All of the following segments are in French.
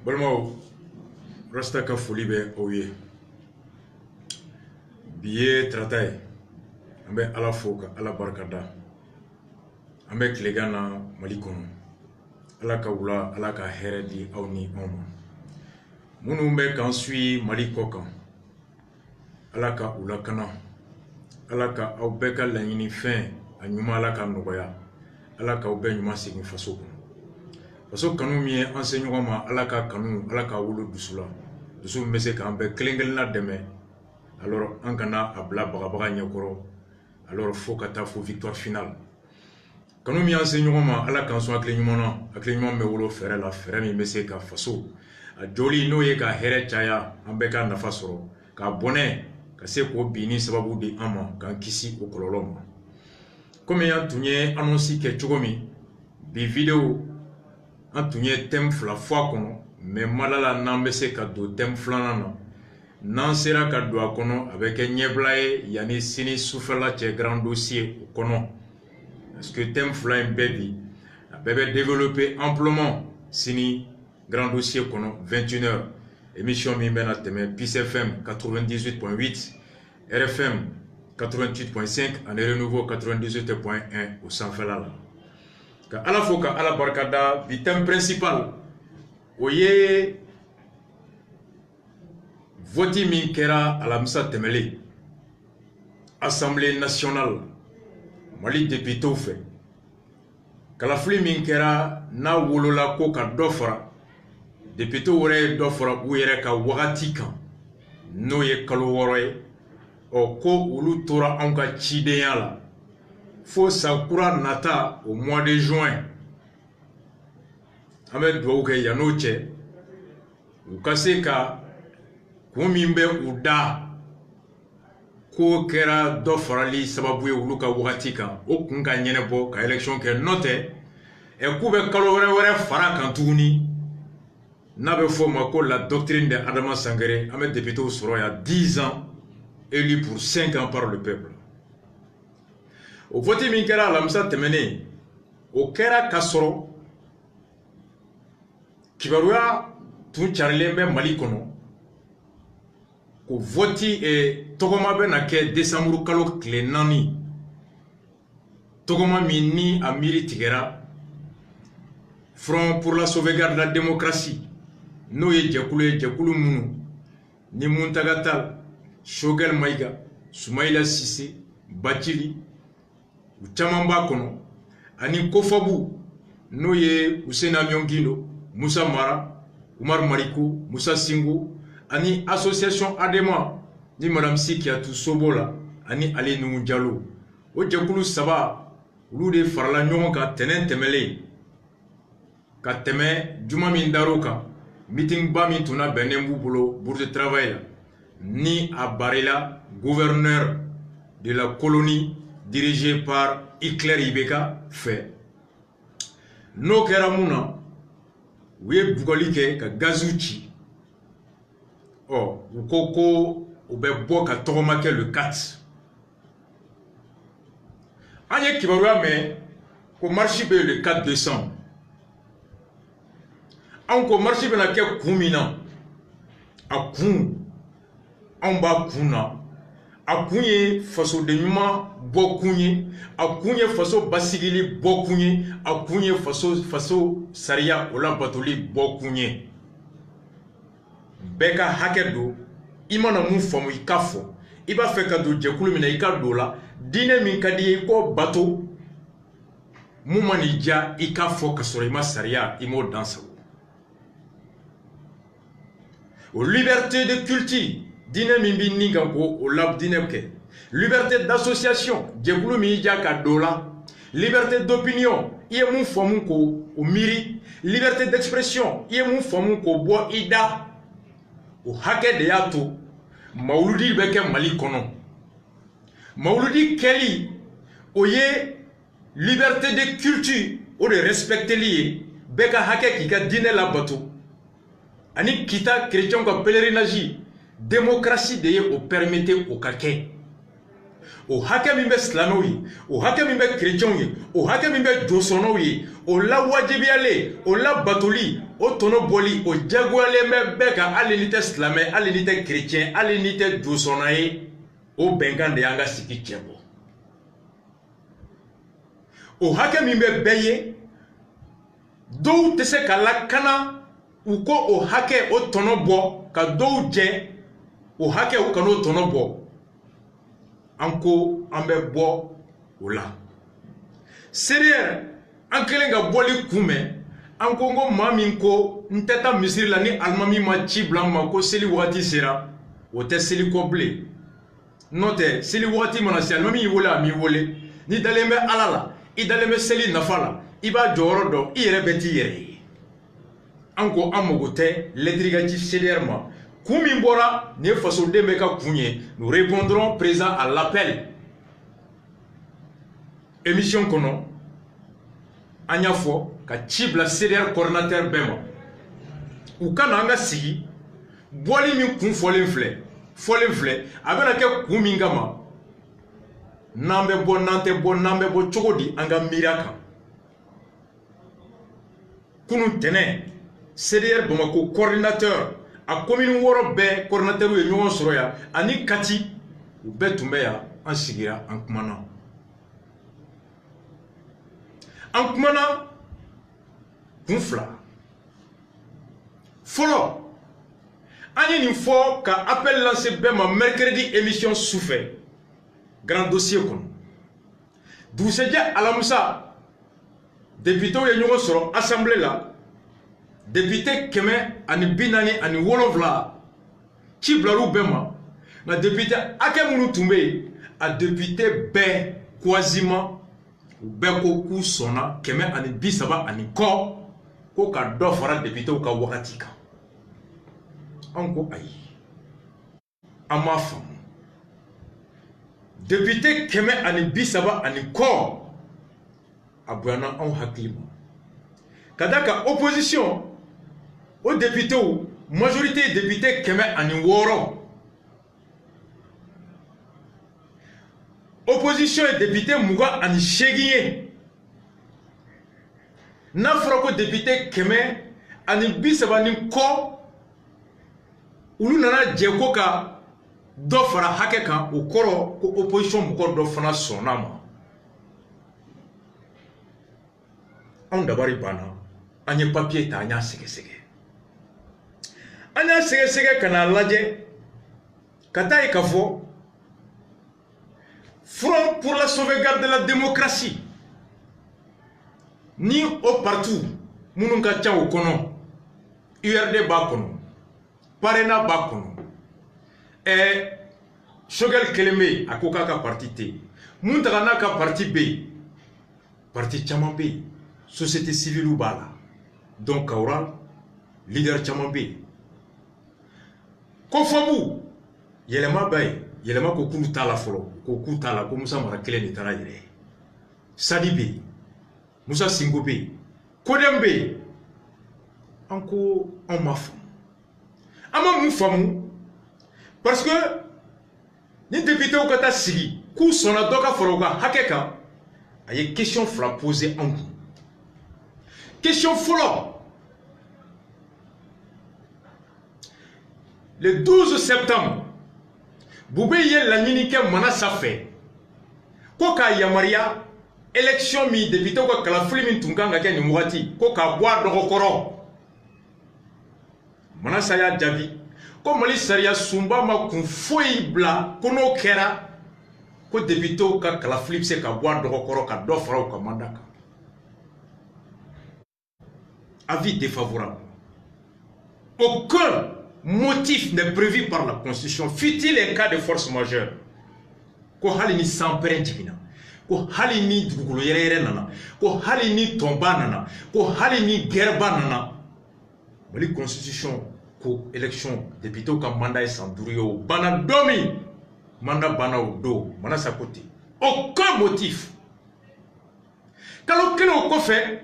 Balmao rasta ka foli bɛ aw ye bi ye tarata ye an bɛ Ala fo ka Ala barikada an bɛ tilegan na Mali kɔnɔ Ala ka wula Ala ka hɛrɛ di aw ni anw ma minnu bɛ k'an suit Mali kɔ kan Ala ka u lakana Ala ka aw bɛɛ ka laɲini fɛn a ɲuman Ala ka nɔgɔya Ala ka aw bɛɛ ɲuman segin faso kɔnɔ faso kanu min ye an se ɲɔgɔn ma Ala ka kanu Ala ka wolo dusu la dusu min bɛ se k'an bɛɛ kelen na dɛmɛ alors an kana a bila bagabaga ɲɛkɔrɔ alors fo ka taa fo victoire finale kanu min an se ɲɔgɔn ma Ala k'an sɔn hakili ɲuman na hakili ɲuman bɛ wolo fɛrɛ la fɛrɛ min bɛ se ka faso a joli n'o ye ka hɛrɛ caya an bɛɛ ka nafa sɔrɔ ka bɔnɛ ka se k'o bin ni sababu di an ma k'an kisi o kɔlɔlɔ ma comme an tun ye annonce kɛ cogo min bi vidéo an tun ye thème fila fɔ a kɔnɔ mais malala n'an bɛ se ka don thème filanan na n'an sera ka don a kɔnɔ a bɛ kɛ ɲɛbila ye yanni sini sufɛla cɛ grand dossier o kɔnɔ parce que thème fila in bɛɛ bi a bɛɛ bɛ développer amplement sini grand dossier kɔnɔ 21h émission min bɛ na tɛmɛ Peace FM 98.8 RFM 88.5 ani Renouveau 98.1 o sanfɛla la ka Ala fo ka Ala barikada bi thème principal o ye vote min kɛra alamisa tɛmɛlen Assemblée nationale Mali député fɛ kalafili min kɛra n'a wolola ko ka dɔ fara député wɛrɛ ye dɔ fara u yɛrɛ ka wagati kan n'o ye kalo 6 ye ko olu tora anw ka cidenya la fo sakura nata au mois de juin an bɛ dugawu kɛ yan'o cɛ u ka se ka kun min bɛ u da ko kɛra dɔ farali sababu ye olu ka wagati kan o kun ka ɲɛnɛbɔ ka élection kɛ n'o tɛ k'u bɛ kalo wɛrɛ fara kan tuguni n'a bɛ fɔ o ma ko la doctrine de Adama Sangare an bɛ député sɔrɔ yan 10 ans élu pour 5 ans par le peuple o vote min kɛra alamisa tɛmɛnen o kɛra ka sɔrɔ kibaruya tun carilen bɛ Mali kɔnɔ ko vote tɔgɔma bɛ na kɛ décembre kalo tile 4 tɔgɔma min ni a miiri tigɛra Front pour la sauvegarde de la démocratie n'o ye jɛkulu minnu ni Muntaga Tall Choguel Maïga Soumaïla Cissé Bathily u caman b'a kɔnɔ ani Kofabu n'o ye Hussein Amion Guindo Moussa Mara Umar Mariko Moussa Singo ani association Adema ni Madame Sikiatou Sobola ani Ali Nuhu Diallo o jɛkulu saba olu de farala ɲɔgɔn kan tɛnɛn tɛmɛlen ka tɛmɛ juma min dar'o kan meeting ba min tun bɛnnen b'u bolo bourse de travail la ni a barila gouverneur de la colonie dirigé par Hitler Ibeka fɛ n'o kɛra mun na u ye bugɔli kɛ ka gaziw ci u ko u bɛ bɔ ka tɔgɔma kɛ le 4 an ye kibaruya mɛn ko marche bɛ le 4 décembre an ko marche bɛna kɛ kun min na a kun anw b'a kun na a kun ye fasoden ɲuman bɔ kun ye a kun ye faso basigili bɔ kun ye a kun ye faso sariya o labatoli bɔ kun ye bɛɛ ka hakɛ don i mana mun faamu i ka fɔ i b'a fɛ ka don jɛkulu min na i ka don la diinɛ min ka di ye i k'o bato mun ma n'i diya i ka fɔ ka sɔrɔ i ma sariya i m'o dansago o liberté de culte diinɛ min bi nin kan ko o la diinɛ kɛ liberté d'association jɛkulu min y'i diya ka don la liberté d'opinion i ye mun faamu k'o miiri liberté d'expression i ye mun faamu k'o bɔ i da o hakɛ de y'a to mawuludi bɛ kɛ Mali kɔnɔ mawuludi kɛli o ye liberté de culte o de respecteli ye bɛɛ ka hakɛ k'i ka diinɛ labato ani kita chrétien ka pèlerinage démocratie de ye o permettre o ka kɛ o hakɛ min bɛ silamɛw ye o hakɛ min bɛ chrétienw ye o hakɛ min bɛ josɔnnaw ye o la wajibiyalen o la batoli o tɔnɔ bɔli o jagoyalen bɛ bɛɛ kan hali ni tɛ silamɛ hali ni tɛ chrétien hali ni tɛ josɔnna ye o bɛnkan de y'an ka sigi cɛ bɔ o hakɛ min bɛ bɛɛ ye dɔw tɛ se ka lakana u ko o hakɛ o tɔnɔ bɔ ka dɔw jɛ o hakɛ u kan'o tɔnɔ bɔ an ko an bɛ bɔ o la seereya an kɛlen ka bɔli kunbɛn an ko maa min ko n tɛ taa misiri la ni alimami ma ci bila n ma ko seli wagati sera o tɛ seli kɔ bilen n'o tɛ seli wagati mana se alimami y'i wele a m'i wele ni dalen bɛ ala la i dalen bɛ seli nafa la i b'a jɔyɔrɔ dɔn i yɛrɛ bɛ t'i yɛrɛ ye an ko an mago tɛ lɛtiri ka ci seereya ma kun min bɔra nin ye fasoden bɛ ka kun ye nous répondrons présent à l'appel émission kɔnɔ an y'a fɔ ka ci bila CDR coordinateur bɛɛ ma u ka na an ka sigi bɔli min kun fɔlen filɛ a bɛna kɛ kun min kama n'an bɛ bɔ n'an tɛ bɔ n'an bɛ bɔ cogo di an ka miiri a kan kunun tɛnɛn CDR Bamako coordinateur a commune 6 bɛɛ coordinateur ye ɲɔgɔn sɔrɔ yan ani Kati u bɛɛ tun bɛ yan an sigira an kumana kun fila fɔlɔ an ye nin fɔ ka appel lancer bɛɛ ma mercredi émission sufɛ grand dossier kɔnɔ dugusɛjɛ alamisa députés ye ɲɔgɔn sɔrɔ assemblée la député 447 ci bilal'u bɛɛ ma nka député hakɛ minnu tun bɛ yen a député bɛɛ quasiment u bɛɛ ko k'u sɔnna 430 kɔ ko ka dɔ fara députéw ka wagati kan an ko ayi an m'a faamu député 430 kɔ a bonyana anw hakili ma ka da ka opposition o députéw majorité député 106 opposition ye député 28 ye n'a fɔra ko député 130 kɔ olu nana jɛ ko ka dɔ fara hakɛ kan o kɔrɔ ko opposition mɔgɔ dɔ fana sɔnna ma anw dabari banna an ye papier ta an y'a sɛgɛsɛgɛ ka n'a lajɛ ka taa ye k'a fɔ Front pour la sauvegarde de la démocratie ni o partout minnu ka ca o kɔnɔ URD b'a kɔnɔ Parena b'a kɔnɔ Choguel kelen bɛ yen a ko k'a ka parti tɛ yen Muntaka n'a ka parti bɛ yen parti caman bɛ yen société civile b'a la donc Kaoral leader caman bɛ yen ko Fabu yɛlɛma b'a ye yɛlɛma ko k'u t'a la fɔlɔ ko k'u t'a la ko Musa Mara kelen de taara yɛrɛ Sadi bɛ yen Musa Singo bɛ yen Kodem bɛ yen an ko anw ma faamu an ma mun faamu parce que ni députéw ka taa sigi k'u sɔnna dɔ ka fara u ka hakɛ kan a ye question fila poser an kun question fɔlɔ le 12 septembre Boubé ye laɲini kɛ Manasa fɛ ko k'a yamaruya élection min député ka kalafili min tun kan ka kɛ nin wagati ko k'a bɔ a dɔgɔkɔrɔ Manasa y'a jaabi ko Mali sariya sunba ma kun foyi bila ko n'o kɛra ko député ka kalafili bɛ se ka bɔ a dɔgɔkɔrɔ ka dɔ fara u ka mandat kan avis défavorable aucun motif n'est prévu par la Constitution, fut-il un cas de force majeure. Ko hali ni sanpɛrɛn jiginna, ko hali ni dugukolo yɛrɛ nana, ko hali ni tɔnba nana, ko hali ni guerreba nana. Mali Constitution ko élection député ka mandat ye san 5 ye o banna don min mandat banna o don Manasa ko ten aucun motif. Kalo kelen o kɔfɛ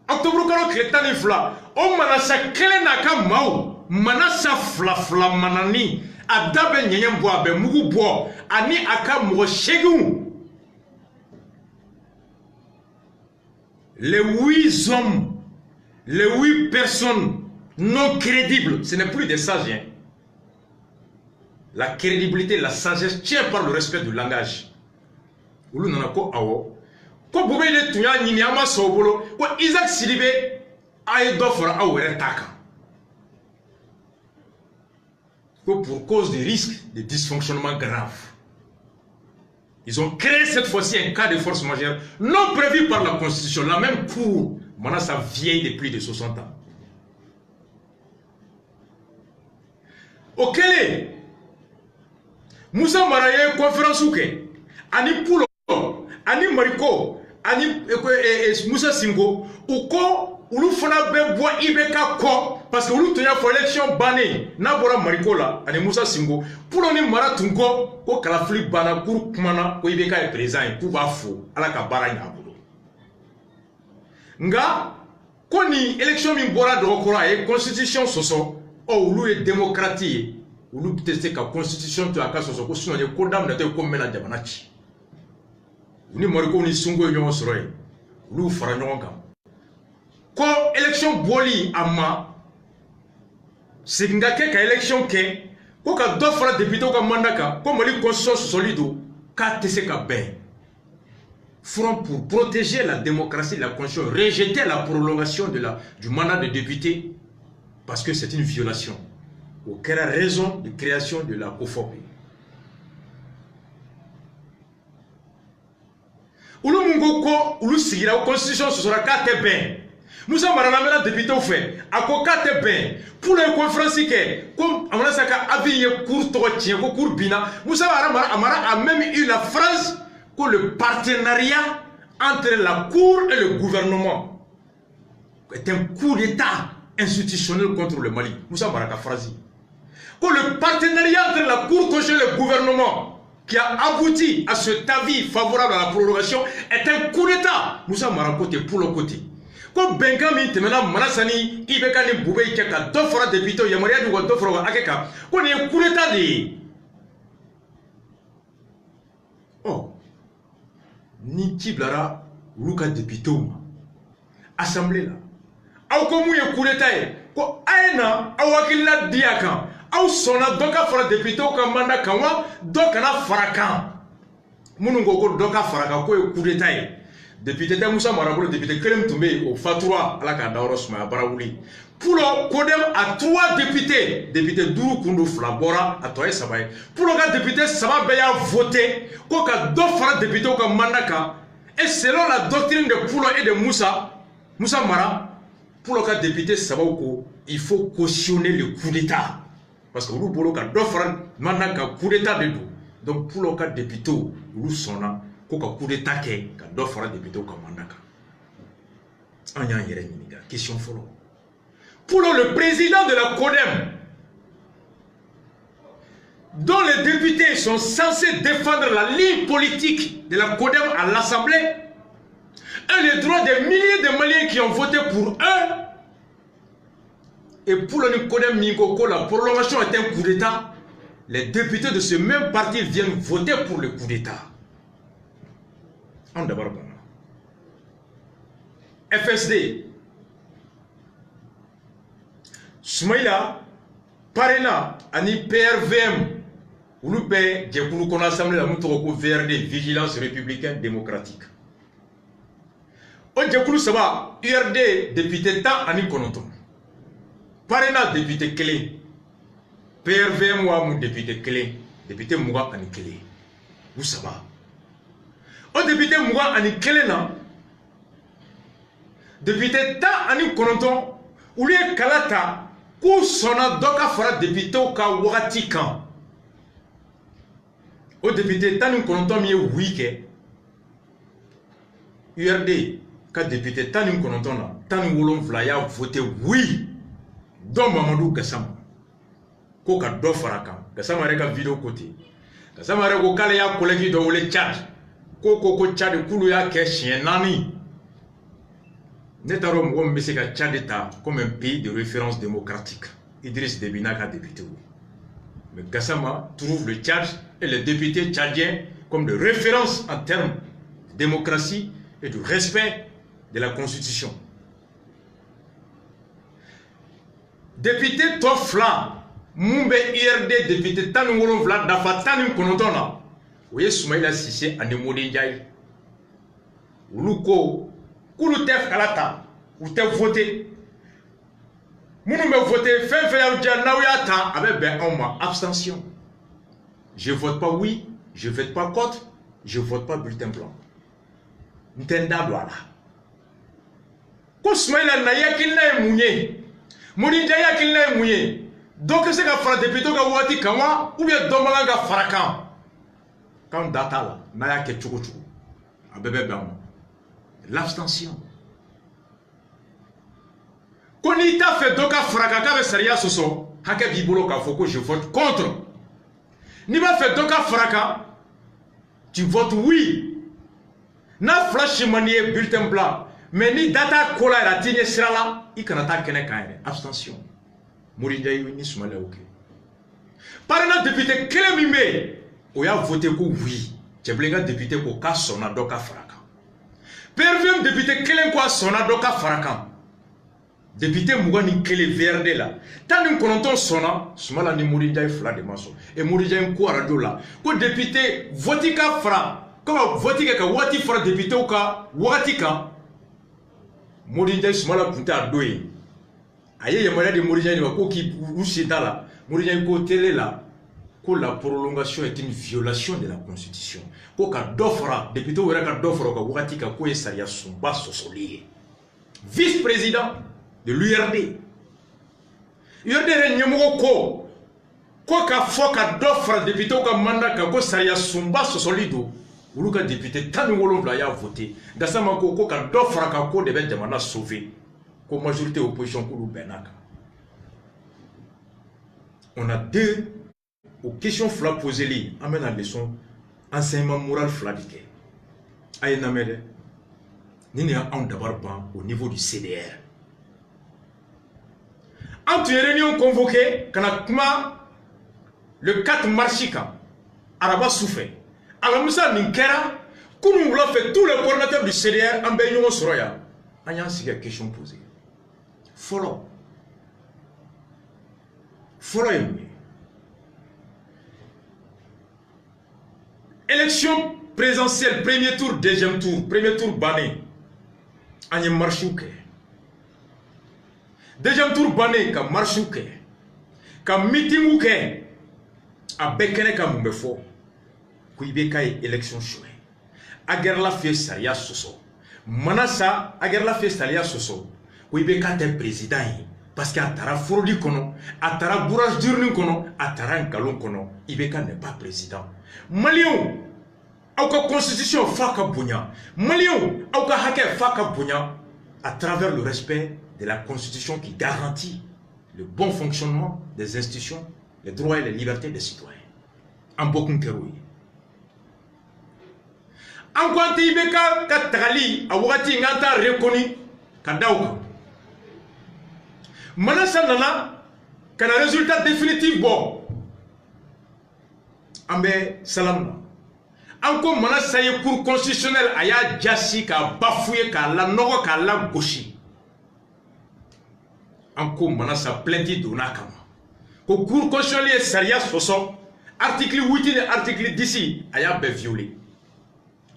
octobre kalo tile 12 o Manasa kelen n'a ka maaw Manasa fila manani a dabe nyem bo abe mugu bo ani aka mo shegu. Les 8 hommes, les 8 personnes non crédibles, ce n'est plus des sages. Hein. La crédibilité, la sagesse tient par le respect du langage. Ulu nanako awo. Ko bobe le tunya nyini ama sobolo, ko Isaac Sidibé ay dofra awere taka. Ko pour cause des risques de dysfonctionnement grave. Ils ont créé cette fois-ci un cas de force majeure non prévu par la Constitution. La même cour, maintenant ça vieille de plus de 60 ans. Au Kélé, Moussa Maraye conférence ouké, Ani Poulo, Ani Mariko, Ani Moussa Singo, Ouko, Oulu Fana Bebois Ibeka Ko, parce que Oulu Tonya pour élection banné, Nabora Mariko là, Ani Moussa Singo, pour on Maratungo, Ko Kalafli Bana, Kour Kumana, Ko Ibeka est présent, Kouba Fou, Alaka Bara Nyabulo. Nga, Koni élection Mimbora de Okora et constitution Soso, Oulu est démocratie, Oulu testé ka constitution to aka Soso, ko sinon les condamne de comme Mena Jabanachi. Ni Mariko ni Sungo Nyon Soroy, Oulu Faranonga. Ko élection boli ama singa ke ka élection ke ko ka do fara député ko mandaka ko mali constitution solido ka tese ka ben front pour protéger la démocratie la constitution rejeter la prolongation du mandat de député parce que c'est une violation auquel raison de création de la COFOP. Ulu mungo ko ulu sigira constitution sera ka te ben Moussa Maranamela député au fait, à quoi ben pour les conférences comme on a saka avis court tien court bina Moussa Amara a même eu la phrase que le partenariat entre la cour et le gouvernement est un coup d'état institutionnel contre le Mali. Moussa Maraka phrase que le partenariat entre la cour constitutionnelle et le gouvernement qui a abouti à cet avis favorable à la prolongation est un coup d'état. Moussa Marako est pour le côté. Ko Bengami temena manasani ibeka ni bube ikeka dofra député yamaria du dofra akeka ko ni coup d'état de oh ni tiblara luka député assemblée là aw ko mu ye coup d'état ko aina awakilla diaka aw sona doka fra député ko manda kanwa doka na farakan munungo ko doka faraka ko coup d'état député Moussa Marabolo, député Kelem Toumé, au Fatoua, à la Kadaoros, à Baraouli. Pour le Kodem, à 3 députés, député Dourou Koundou Flabora, à Toye Sabaye. Pour le député Sama Beya voté, qu'on a 2 francs députés comme Mandaka, et selon la doctrine de Poulo et de Moussa Mara, pour le député Sabaouko, il faut cautionner le coup d'État. Parce que vous avez 2 francs, Mandaka, coup d'État de tout. Donc pour le député, vous sonna. Coup d'état qui doit faire des députés comme Mandaka. Question follow. Pour le président de la CODEM, dont les députés sont censés défendre la ligne politique de la CODEM à l'Assemblée, et les droits des milliers de Maliens qui ont voté pour eux, et pour le CODEM Mingoko, la prolongation est un coup d'état, les députés de ce même parti viennent voter pour le coup d'état. D'abord, FSD, Soumaïla, Parena, Ani PRVM, ou nous paie, j'ai pour qu'on assemble la mouton VRD, Vigilance républicaine démocratique. On dit que ça va, URD, député tant, Ani Konoton. Parena, député clé. PRVM, ou mon député clé. Député Mouga, Ani clé. Où ça va? O député Mouga ani Kelena, député ta ani Kononton, ou les Kalata, ou sona doka fara député au ka wakati kan. O député ta ni Kononton miye wike, URD, ka député ta ni Kononton na, ta ni wolon vlaya voté oui, don Mamadou Gassama. Ko ka do fara kan, Gassama reka vidéo côté. Gassama reka kale ya collègue do wole charge. Koko Tchad Koulou ya ke chien nani. Netaro Mouom Bisseka Tchad État comme un pays de référence démocratique. Idriss Déby n'a qu'à député. Mais Gassama trouve le Tchad et les députés tchadiens comme de référence en termes de démocratie et de respect de la Constitution. Député Tofla, Mumbe IRD, député Tanungolon Vlad, Dafa Tanim Konotona, Oye Soumaïla Sissé, Anemodi Ndiaye, Uluko, Koulutef Kalata, ou t'es voté. Mounou me voté, avec abstention. Je vote pas oui, je vote pas contre, je vote pas bulletin blanc. Ntenda douala. Kousmaïla Naya qu'il n'a mouillé. Moudinjaya qu'il n'a mouillé. Donc c'est qu'à faire député ka wati kama ou bien dombalanga farakan. Quand data là, Naya ke choukou choukou. A bébé blanc. L'abstention. Quand il t'a fait donc à fracas avec Saria Soso, Hake Bibolo Kafoko, je vote contre. Ni va fait donc à fracas, tu votes oui. Na flash manier bulletin blanc, mais ni data kola la tigne srala, il kanata kene kaine. Abstention. Mourinja ni soumale ok. Par un député Kélémimé, on a voté pour oui. Tu blinga député pour ka sona donc à fracas. Perviem député Kélém quoi sona donc à fracas. Député Mougani Kele Verde là. Tant nous connaissons sona, Soumala ni Mouridja Fla de Maso. Et Mouridja Nkou Radio là. Ko député Votika Fra. Comme Votika ka Wati Fra député ou ka Watika. Mouridja Soumala Punta Doye. Aye Yamala de Mouridja ni Wako qui Roussida là. Mouridja Nkou Télé là. Que la prolongation est une violation de la Constitution. Ko ka Dofra, député ou ka Dofra ka Watika ko Esaria Sumba Sosolié. Vice-président de l'URD. URD est nyemoko ko ka foka d'offre député ou ka mandat ka ko saria sumba sosolido ou ka député tanu wolonvla ya voté gasama ko ka d'offre ka ko de ben jamana sauver ko majorité opposition ko benaka. On a deux aux questions fla posées li amène la leçon enseignement moral fla dike ay namede ni on d'abord ban au niveau du CDR. Entre les réunions convoquées, le 4 mars, Araba souffert. Alors, Moussa Ninkera, comme nous l'avons fait tous les coordinateurs du CDR, en Bénion Soroya, il y a une question posée. Follow. Élection présidentielle, premier tour, deuxième tour, premier tour banné. Il y a une marche. Deuxième tour banné, ka marche ke, ka meeting ke, a bekene ka mumefo, kuibe ka élection choué. Aguerre la fie saria soso. Manasa, aguerre la fie saria soso. Kuibe ka te président parce qu'à tara frodi kono, à tara bourrage d'urne kono, à tara nkalon kono, Ibeka n'est pas président. Malion, auka constitution faka bunya. Malion, auka hake faka bunya à travers le respect de la Constitution qui garantit le bon fonctionnement des institutions, les droits et les libertés des citoyens. En beaucoup de en quoi Ibeka Katrali a Wati Ngata reconnu Kadauka. Manasa Nana, qu'un résultat définitif bon. Ambe Salam. Encore Manasa y cour constitutionnel aya Jassi ka bafouye ka la nogo ka la gauchi. Encore Manasa plainti donakama. Ko cour constitutionnel Saria Soso, article 8 et article 10 aya be violé.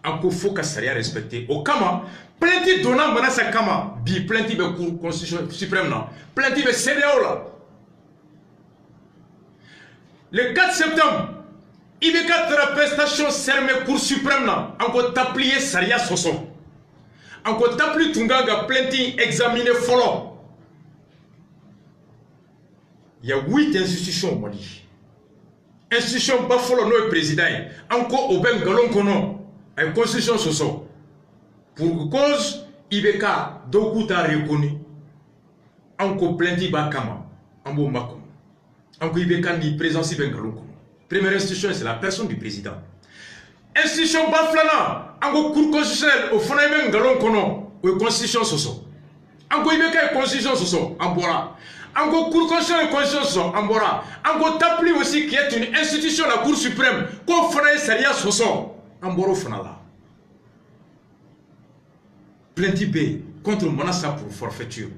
Encore faut que Saria respecté. Au Kama, plainti donna Manasa Kama, bi plainti be cour constitutionnel suprême là. Plainti be CDAO là. Le 4 septembre, il y a 4 prestations sermées cour suprême là. Encore t'applier Saria Soso. Encore t'applier Tungaga plainti examiné follow. Il y a 8 institutions au Mali. Institution Bafolo no président. Encore au Ben Galon Kono. Une constitution Soso. Pour cause, Ibeka Dokuta reconnu. Encore plainti Bakama. Ambo Makom. Encore Ibeka ni présence Ben Galon Kono. Première institution, c'est la personne du président. Institution Baflana. Encore cour constitutionnelle au Fonaïben Galon Kono. Ou constitution Soso. Ango ibeka constitution soso ambora. Ango cour constitutionnelle constitution soso ambora. Ango tapli aussi qui est une institution la Cour suprême ko fana saria soso amboro fana la. Plainte B contre Manassa pour forfaiture.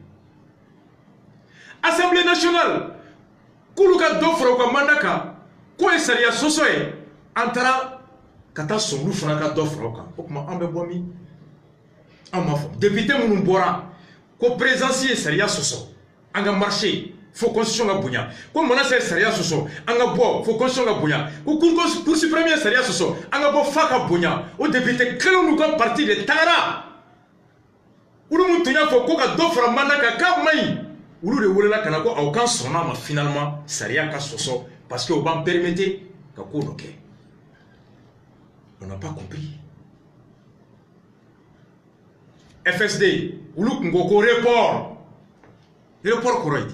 Assemblée nationale kuluka dofro ko mandaka ko saria soso e antara kata songlu fana ka dofro ka o kuma ambe bomi amafo député munun bora ko présidentier saria soso anga marché faut constitution ga bunya ko Manassa saria soso anga bo faut constitution ga bunya ko cour suprême saria soso anga bo faka bunya o député kelo nu ko parti de tara ulu mutunya fo ko ka dofro mandaka ka mai ulu de wolela kana ko aucun sonama finalement saria ka soso parce que au ban permettre ka ko noké. On n'a pas compris. FSD, Oulou Ngoko report. Report correct.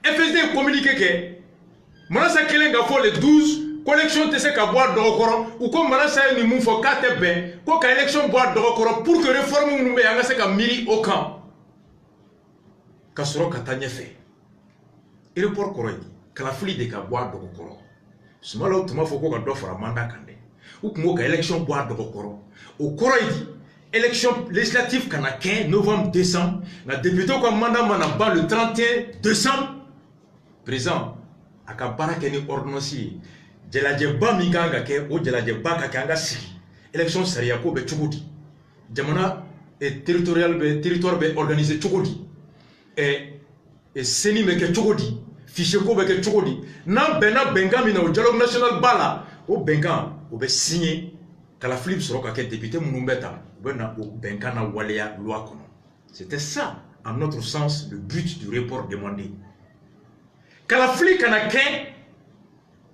FSD communiqué que Manassa Kelenga faut les 12 collections de ce qu'a boire d'okoro ou comme Manassa ni mou faut 4 ben ko ka élection boire d'okoro pour que réforme nous me anga se ka miri au camp. Kasoro katanya fait. Report correct. Kala fuli de ka boire d'okoro. Sumalo tuma faut ko ka do fara mandat kande. Ou que l'élection boire de Bokoro. Au Koroïdi, élection législative canadien, novembre-décembre, la député comme mandat manaba le 31 décembre. Présent, à Kabara Keni ordonnanci, Djeladjeba Minganga ke, ou Djeladjeba Kakanga si, élection Sariako be Tchougodi. Djamana et territorial be organisé Tchougodi. Et Seni meke Tchougodi, fichier ko beke Tchougodi. Nan bena bengamina au dialogue national bala, au bengan. Ou bien signé qu'à la flip sera qu'un député Mounumbeta ou bien au Benkana Walea loi kono. C'était ça, en notre sens, le but du report demandé. Qu'à la flip canadien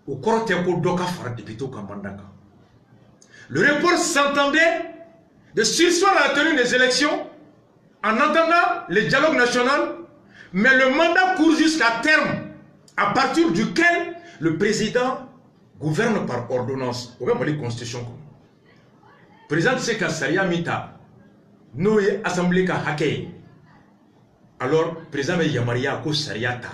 au corps tempo doka fara député au Kambandaka. Le report s'entendait de sursoir à la tenue des élections en entendant le dialogue national, mais le mandat court jusqu'à terme, à partir duquel le président gouverne par ordonnance. Ou bien la constitution. Président c'est qu'à Saria Mita, nous assemblée qu'à Hake. Alors, président Yamaria ko Sariata,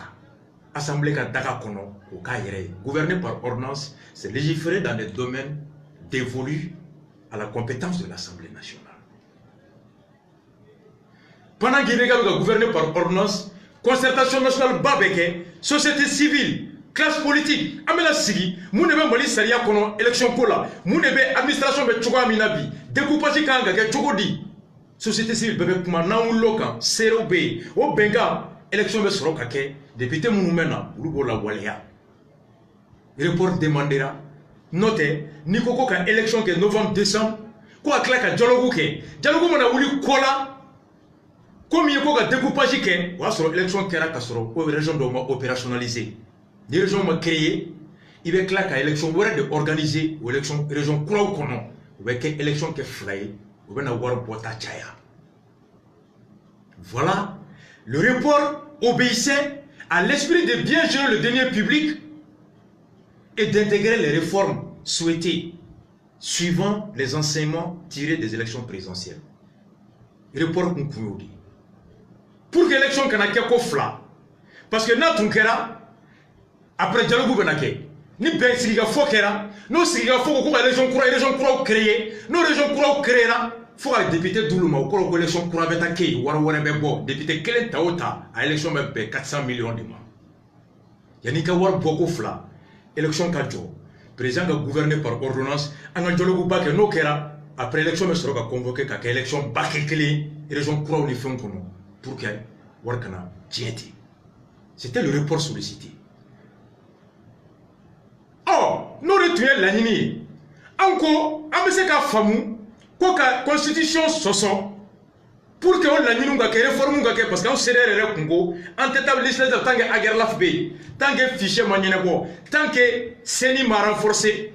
assemblée qu'à Daka Kono, au Kaire, gouverné par ordonnance, c'est légiféré dans des domaines dévolus à la compétence de l'Assemblée nationale. Pendant qu'il est gouverné par ordonnance, concertation nationale Babeke, société civile, classe politique, amela sigi, mounebe mali saria kono élection kola, mounebe administration be chogo aminabi, découpage kanga ke chogo di, société civile bebe kuma naouloka, serobe, o benga, élection be soroka ke, député mounumena, urubo la walea. Report demandera, note, ni koko ka élection ke novembre-décembre, quoi klaka dialogue ke, dialogue mona wuli kola, comme yeko ka découpage ke, wa soro élection kera ka soro, o région do ma opérationnalisé. Les régions ont créé, il y a une élection organisée, ou élection région Koulou Kono, ou une élection qui est flyée, ou bien avoir Bota Chaya. Voilà, le report obéissait à l'esprit de bien gérer le denier public et d'intégrer les réformes souhaitées suivant les enseignements tirés des élections présidentielles. Report Koukouyoudi. Pour que l'élection kanake ko fla, parce que na tunkera après dialogue benake ni ben siga fokera no siga foko ko élection kura créé no région kura créera faut que député douluma ko élection kura beta ke war be bo député kelen taota a élection be 400 millions de mois yani ka war boko fla élection kadjo président ga gouverné par ordonnance anga dialogue ba ke no kera après élection me sera convoqué ka élection ba ke kele région kura ni fon kono pour que war kana tienti. C'était le report sollicité. Oh, nous retenons la ligne. Encore, on se ka famu, quoi que constitution soso, pour que on la ligne nga que réforme nga que parce qu'on sait le Congo, en tête de législative tant que agar l'afbe, tant que fichier maniénego, tant que seni m'a renforcé,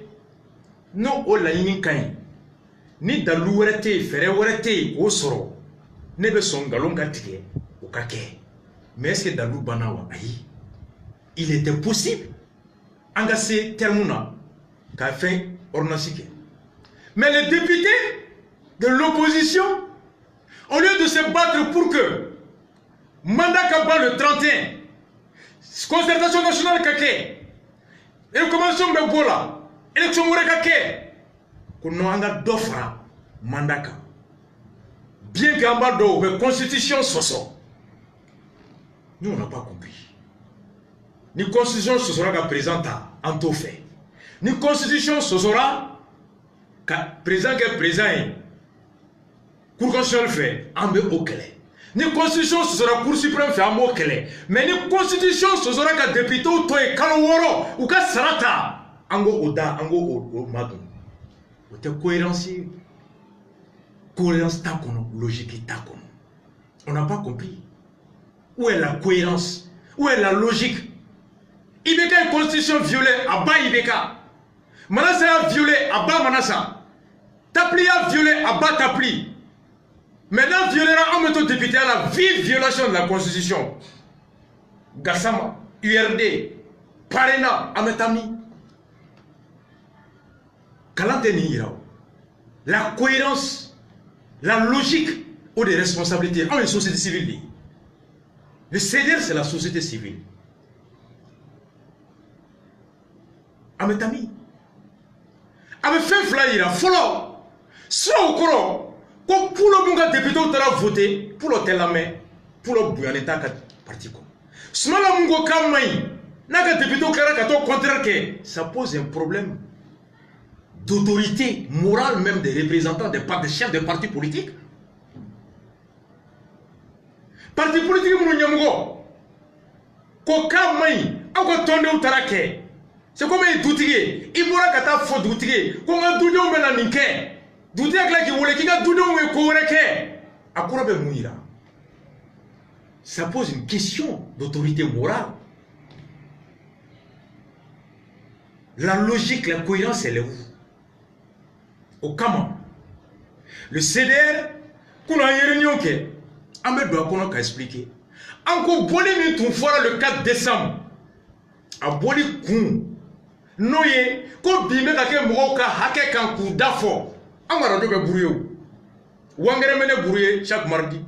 non on la ligne kain, ni dalouerete, ferrewerete, au soro, ne be son galon gatike, au kake. Mais est-ce que Dalou Banawa aïe, il était possible engager Termuna qu'a fait Ornasike. Mais les députés de l'opposition, au lieu de se battre pour que mandat ka ban le 31 concertation nationale ka kɛ recommandation bɛ bɔ la élection wɛrɛ ka kɛ ko non an ka dɔ fara mandat kan bien qu'an b'a dɔn u bɛ constitution sɔsɔ nous on n'a pas compris ni constitution sɔsɔra ka président ta an t'o fɛ ni constitution sɔsɔra ka président kɛ président ye cour constitutionnelle fɛ an bɛ o kɛlɛ ni constitution sɔsɔra cour suprême fɛ an b'o kɛlɛ mais ni constitution sɔsɔra ka député to ye kalo 6 u ka sara ta an ko o da an ko o madon o tɛ cohérence ye cohérence t'a kɔnɔ logique t'a kɔnɔ on n'a pas compris où est la cohérence où est la logique IBK est constitution violée à bas IBK Manassa a violé à bas Manassa Tapli a violé à bas Tapli. Maintenant, violera en méthode député à la vive violation de la Constitution. Gassama, URD, Parena, Ametami. Kalanteni la cohérence, la logique ou des responsabilités en une société civile. Le CDR, c'est la société civile. Ametami. Avec fait flyera, follow. Soit au courant. Pour le député qui voté pour le tel pour le bouillonneta parti comme. Si le kamay n'a député qui contraire que ça pose un problème d'autorité morale même des représentants des chefs des partis politiques. Parti politique mon nyamugo ko kamay ako tonde utarake c'est comme un doutier il pourra kata fo doutier ko nga doutier o mena ninke doutier akla ki wole ki ga doutier o ko reke akura be muira. Ça pose une question d'autorité morale. La logique, la cohérence, elle est où? Au Kama. Le CDR, qu'on a une réunion qui est, Ahmed doit qu'on expliquer. Encore bolé mi ton fora le 4 décembre. A bolé kun. Noye, ko bime kake mwoka hake kankou dafo. Amara dobe brouillou. Wangere mene brouillé chaque mardi.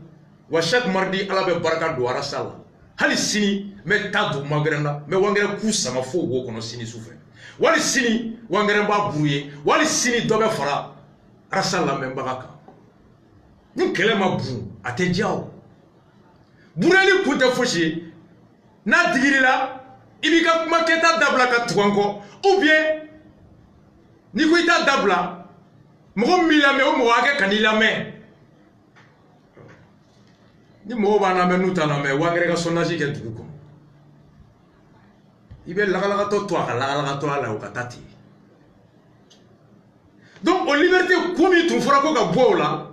Wa chaque mardi ala be baraka do ara sala hali sini me tadu magrena me wangere ku sama fo wo kono sini soufe wali sini wangere ba brouiller wali sini dobe fara rasala me baraka ni kelema bu ate diaw bureli ku te foshi na digiri la ibika maketa dabla ka twanko ou bien ni ku ita dabla mo milame o mo ake kanilame ni mo bana me nutana me wangere ka sonnaji ke duko ibe lagalaga to lagalaga to ala o katati donc en liberté komi tu fora ko ka bola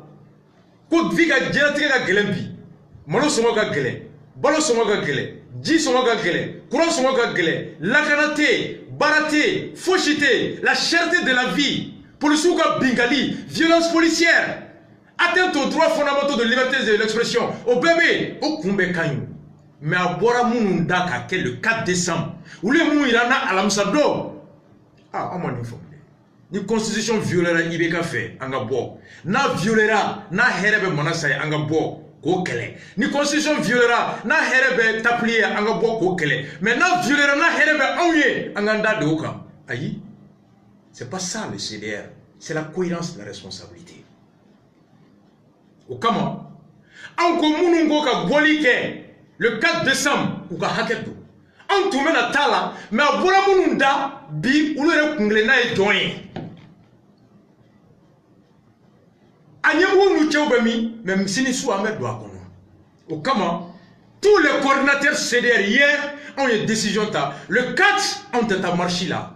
ko viga jenatika ka gelembi malo somo ka gele balo somo ka gele ji somo ka gele courant somo ka gele lakanate barate fochité la cherté de la vie police ka bingali violence policière atteinte aux droits fondamentaux de liberté de l'expression, au bébé, au Koumbe Kanyou. Mais à Bora Moununda, le 4 décembre, où les Mounirana à l'Amsado, ah, on m'a informé. Ni constitution violera Ibeka fait, Angabo. Na violera, na herebe monasay, Angabo, Kokele. Ni constitution violera, na herebe taplier, Angabo, Kokele. Mais na violera, na herebe Aouye, Anganda de Oka. Aïe, c'est pas ça le CDR, c'est la cohérence de la responsabilité. Au Kama, en commun ka bolike le 4 décembre ou ka hakedo. En tout la tala, mais à bola mununda bi ou le kunglena e doyen. Anyamou nou tchobami, même si ni sou Ahmed doit kono. Au Kama, tous les coordinateurs CDR hier ont une décision ta. Le 4 on t'a marché là.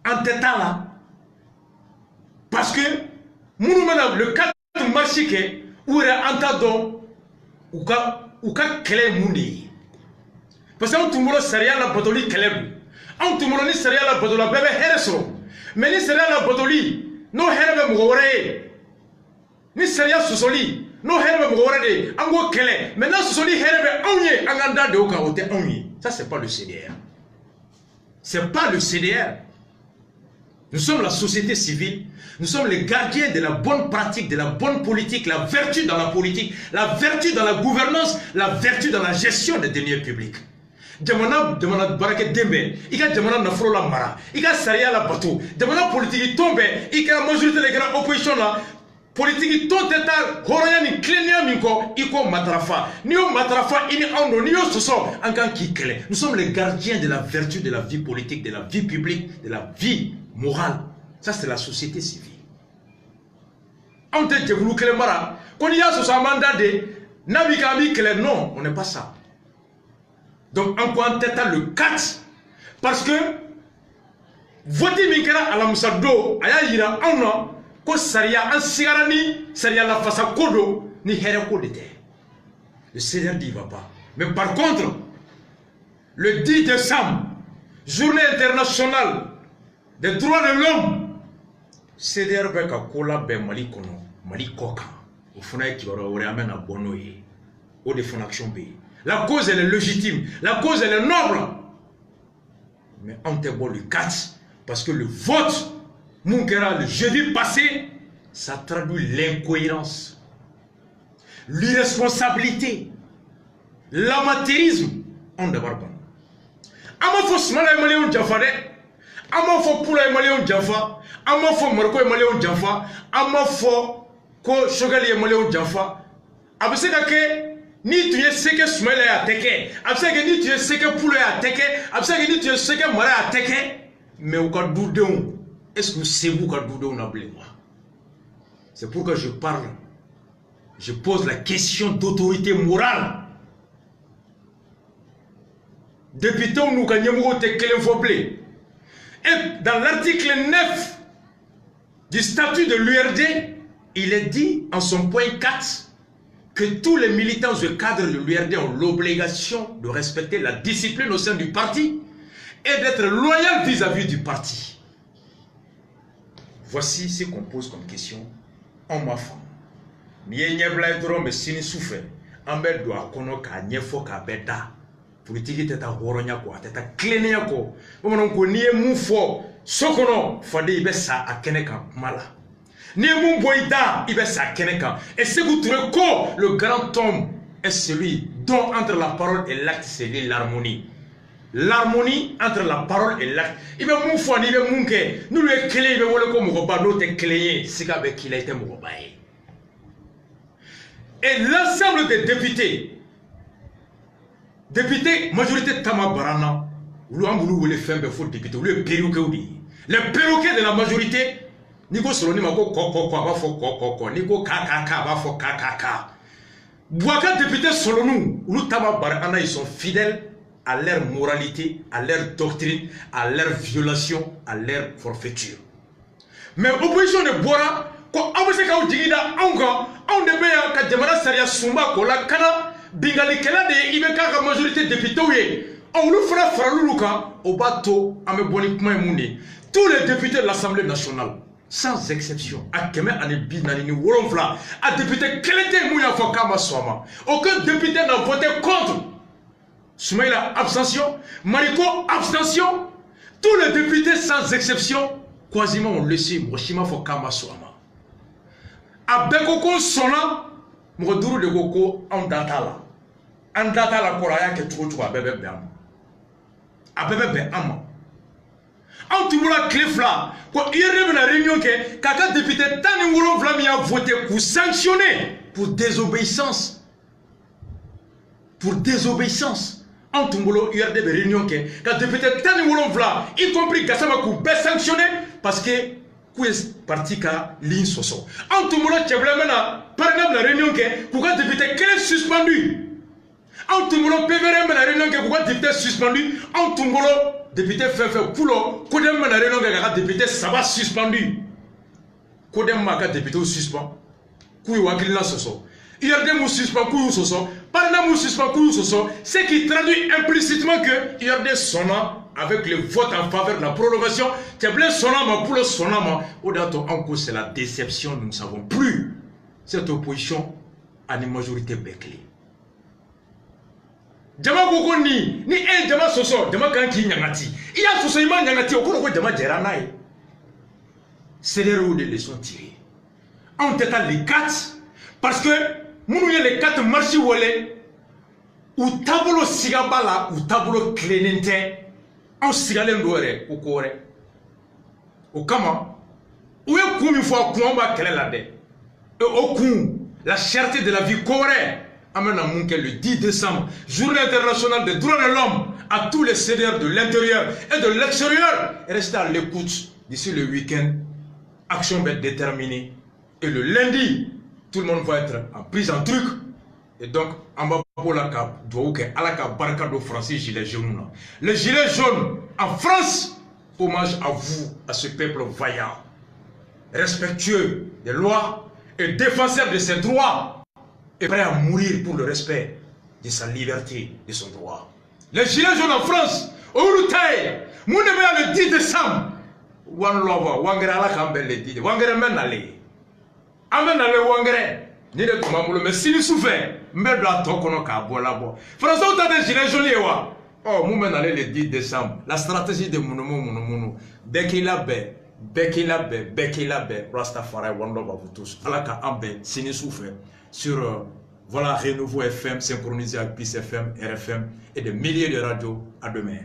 En tête là. Parce que mounou le 4 marché que ou entendons ou ka kele mundi parce que on tumolo seria la botoli kele on tumolo ni seria la botola bebe hereso mais ni seria la botoli no herbe mugore ni seria susoli no herbe mugore de ango kele maintenant susoli herbe onye anganda de oka ote onye ça c'est pas le CDR, c'est pas le CDR. Nous sommes la société civile, nous sommes les gardiens de la bonne pratique, de la bonne politique, la vertu dans la politique, la vertu dans la gouvernance, la vertu dans la gestion des deniers publics. Jamana barake dembe, ika jamana nafolo la mara, ika sariya la bateau, jamana politique tombe, ika majorité de la opposition la, politique tout état horoya ni klenia minko, iko matrafa, niyo matrafa ini ando, niyo soso, ankan ki kele. Nous sommes les gardiens de la vertu de la vie politique, de la vie publique, de la vie morale. Ça c'est la société civile. On te djevulu kele mara, qu'on y a soso amanda de, nabika ami kele, non, on n'est pas ça. Donc, en quoi tête le 4, parce que voter Minkara à la Moussado, aya yira an ko saria an sigarani, saria la face à kodo, ni hereko de terre. Le Seigneur dit, il ne va pas. Mais par contre, le 10 décembre, journée internationale des droits de l'homme, CDR beka kola ben Mali kono, Mali koka, au fond qui va amène à bonoye, au de fond action pays. La cause elle est légitime, la cause elle est noble. Mais on te boit le 4 parce que le vote, Munkera, le jeudi passé, ça traduit l'incohérence, l'irresponsabilité, l'amateurisme. On d'abord pas. Amafo smala maléon jafade, amafo pula maléon jafa, amafo marko maléon jafa, amafo ko shogali maléon jafa. Abiseka ke ni tu es seke sumela ya teke, abiseka ni tu es seke pula ya teke, abiseka ni tu es seke mara ya teke. Mais au cas d'où est-ce que c'est vous qui avez moi? C'est pourquoi je parle. Je pose la question d'autorité morale. Depuis tant nous gagnons te Et dans l'article 9 du statut de l'URD, il est dit en son point 4 que tous les militants et cadres de l'URD ont l'obligation de respecter la discipline au sein du parti et d'être loyal vis-à-vis du parti. Voici ce qu'on pose comme question en ma femme. Ni nyebla idro me sini souffre. Ambe do akono ka nyefo ka beda. Politique teta horonya ko teta klenia ko. Momo ko ni emu fo sokono fade ibe sa akene kan mala. Ni emu boida ibe sa akene kan. Et ce que vous trouvez ko le grand homme est celui dont entre la parole et l'acte c'est l'harmonie. L'harmonie entre la parole et l'acte. Il va mou fou, il va mou que nous le clé, il va voir comme Mogoba, l'autre clé, c'est qu'avec qui il a été Mogoba. Et l'ensemble des députés, majorité Tama Barana, ou le faire, il faut député, ou le perroquet, les perroquets de la majorité, Nico Soloni Mako Koko, va fo Koko, Nico Kakaka, va fo Kakaka. Boaka député Solonou, ou Tama Barana, ils sont fidèles à leur moralité, à leur doctrine, à leur violation, à leur forfaiture. Mais l'opposition de Bora, quand on veut que Digida, on devait que Jamana Saria Sumba, Kola Kana, Bingali Kela de Ibeka, la majorité de députés, on le fera Fralouka, au bateau, à Meboni Kmaimouni. Tous les députés de l'Assemblée nationale, sans exception, à Keme Anebi Nanini Wolonfla, à député Kelete Mouya Fakama Swama, aucun député n'a voté contre. Soumaïla, abstention. Mariko, abstention. Tous les députés, sans exception, quasiment ont laissé Moshima Fokama Souama. Abekoko Sona, Moduru de Goko, en datala. En datala, Koraya, que tu trouves à Bébé Béam. À Bébé Béam. En tout le Clefla, quand il y a une réunion que, quand un député, tant de Moulon Vlami a voté pour sanctionner, pour désobéissance. Pour désobéissance. En Tumbolo, il y a des réunions que, quand député Tani Wolonvla, y compris Gassama Koubé sanctionné, parce que, où est parti qu'à l'in soso. En Tumbolo, tu as par exemple la réunion que, pourquoi député quel est suspendu. En Tumbolo, PVRM la réunion que, pourquoi député suspendu. En Tumbolo, député Fefe Poulo, Kodem la réunion que, député ça va suspendu. Kodem Maka député suspend. Koui Wakilina soso. Il y a des mots suspendus, par exemple, ce qui traduit implicitement que il y a des sonnants avec le vote en faveur de la prolongation. Tu as bien sonnant pour le sonnant. En cause, c'est la déception. Nous ne savons plus cette opposition à une majorité béclée. Djama Gogo ni Djama Soso, Djama Kanki Nyangati. Il y a Soso Ima Nyangati, au cours de Djama Djeranai. CEDEAO des leçons tirées. On était les 4 parce que nous les 4 marchés ou tableau sigabala ou tableau clénente on sigalen doere ou kore au kama où est comme une fois qu'on va quelle la et au coup la cherté de la vie corée amène à mon le 10 décembre journée internationale des droits de l'homme à tous les CEDEAO de l'intérieur et de l'extérieur. Restez à l'écoute d'ici le week-end. Action va être déterminée. Et le lundi, tout le monde va être en prise en truc. Et donc, en bas pour la cap, à la cap, barcade français, gilet jaune. Les gilets jaunes en France, hommage à vous, à ce peuple vaillant, respectueux des lois et défenseur de ses droits, et prêt à mourir pour le respect de sa liberté, de son droit. Les gilets jaunes en France, au Routaï, mon le 10 décembre, One Lover, Wangere ala Kambel le 10, Wangere menale. Amenale Wangere, ni de Tomamulo, mais si nous souffrons, mais doit tokono ka bola bo. Français, on t'a des gilets jaunes, oh, mon menale le 10 décembre, la stratégie de Mounou, Bekila Be, Rastafari, One Lover pour tous. Alaka Ambe, si nous souffrons, sur voilà, Renouveau FM, synchronisé avec PIS FM, RFM et des milliers de radios. À demain.